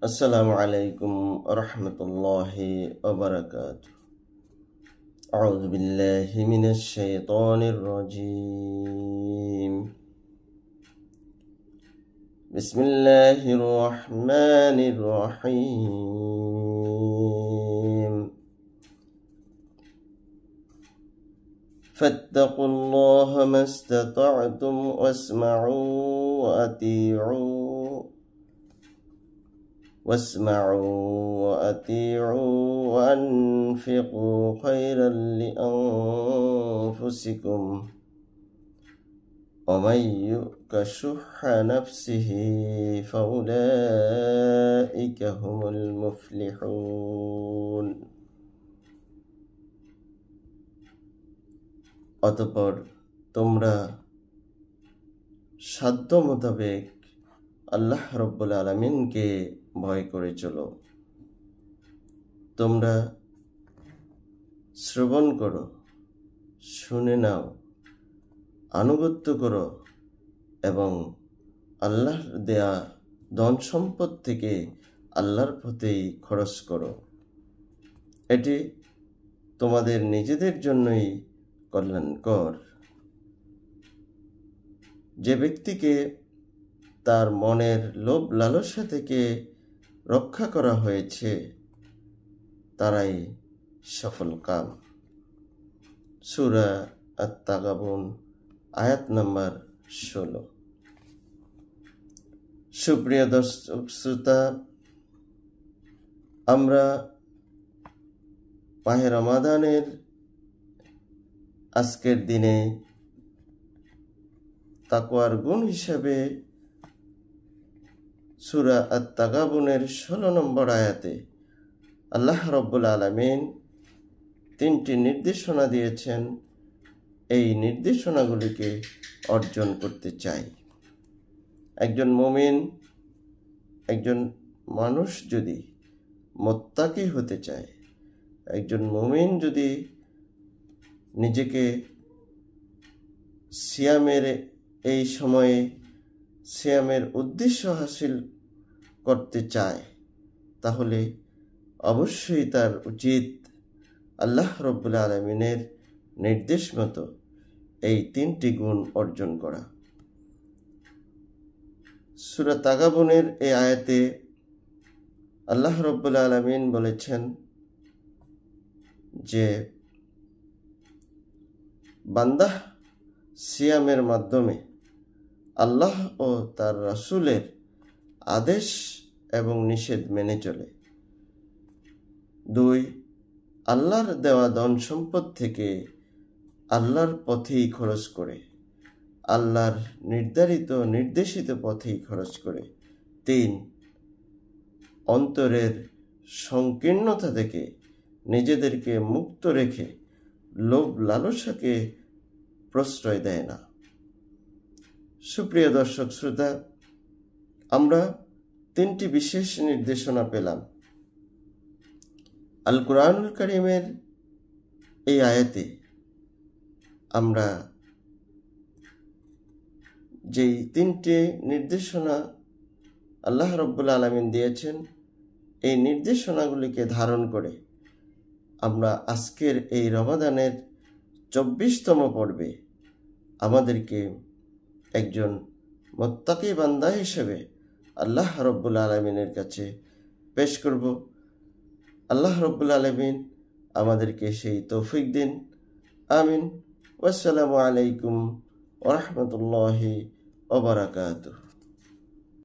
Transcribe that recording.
السلام عليكم ورحمة الله وبركاته. أعوذ بالله من الشيطان الرجيم. بسم الله الرحمن الرحيم. فاتقوا الله ما استطعتم واسمعوا وأطيعوا وأنفقوا خيرا لأنفسكم ومن يؤق شح نفسه فأولئك هم المفلحون. অতঃপর তোমরা সাধ্য মোতাবেক আল্লাহ রব্বুল আলামিনকে ভয় করে চলো। তোমরা শ্রবণ করো, শুনে নাও, আনুগত্য করো এবং আল্লাহর দেয়া ধন সম্পদ থেকে আল্লাহর পথেই খরচ করো। এটি তোমাদের নিজেদের জন্যই কল্যাণকর। যে ব্যক্তিকে তার মনের লোভ লালসা থেকে রক্ষা করা হয়েছে তারাই সফল কাম। সূরা আত-তাগাবুন আয়াত নাম্বার 16। সুপ্রিয় দর্শক শ্রোতা, আমরা মাহে রমাদানের আজকের দিনে তাকওয়ার গুণ হিসাবে সূরা আত-তাগাবুনের 16 নম্বর আয়াতে আল্লাহ রব্বুল আলামিন 3টি নির্দেশনা দিয়েছেন। এই নির্দেশনাগুলিকে অর্জন করতে চাই। একজন মুমিন, একজন মানুষ যদি মুত্তাকি হতে চায়, একজন মুমিন যদি নিজেকে সিয়ামের এই সময়ে সিয়ামের উদ্দেশ্য হাসিল করতে চায়, তাহলে অবশ্যই তার উচিত আল্লাহ রব্বুল আলামিনের নির্দেশ মতো এই 3টি গুণ অর্জন করা। সূরা তাগাবুনের এই আয়াতে আল্লাহ রব্বুল আলামিন বলেছেন যে বান্দা সিয়ামের মাধ্যমে আল্লাহ ও তার রাসূলের আদেশ এবং নিষেধ মেনে চলে। 2, আল্লাহর দেওয়া ধন সম্পদ থেকে আল্লাহর পথেই খরচ করে, আল্লাহর নির্দেশিত পথেই খরচ করে। 3, অন্তরের সংকীর্ণতা থেকে নিজেদেরকে মুক্ত রেখে লোভ লালসাকে প্রশ্রয় দেয় না। সুপ্রিয় দর্শক শ্রোতা, আমরা 3টি বিশেষ নির্দেশনা পেলাম। আল কুরআনুল কারীমের এই আয়াতে আমরা যেই 3টি নির্দেশনা আল্লাহ রব্বুল আলামিন দিয়েছেন, এই নির্দেশনাগুলিকে ধারণ করে আমরা আজকের এই রমাদানের 24তম পর্বে আমাদেরকে একজন মুত্তাকি বান্দা হিসেবে আল্লাহ রব্বুল আলামিনের কাছে পেশ করব। আল্লাহ রব্বুল আলামিন আমাদেরকে সেই তৌফিক দিন। আমিন। ওয়াসসালামু আলাইকুম ওয়া রাহমাতুল্লাহি ওয়া বারাকাতুহু।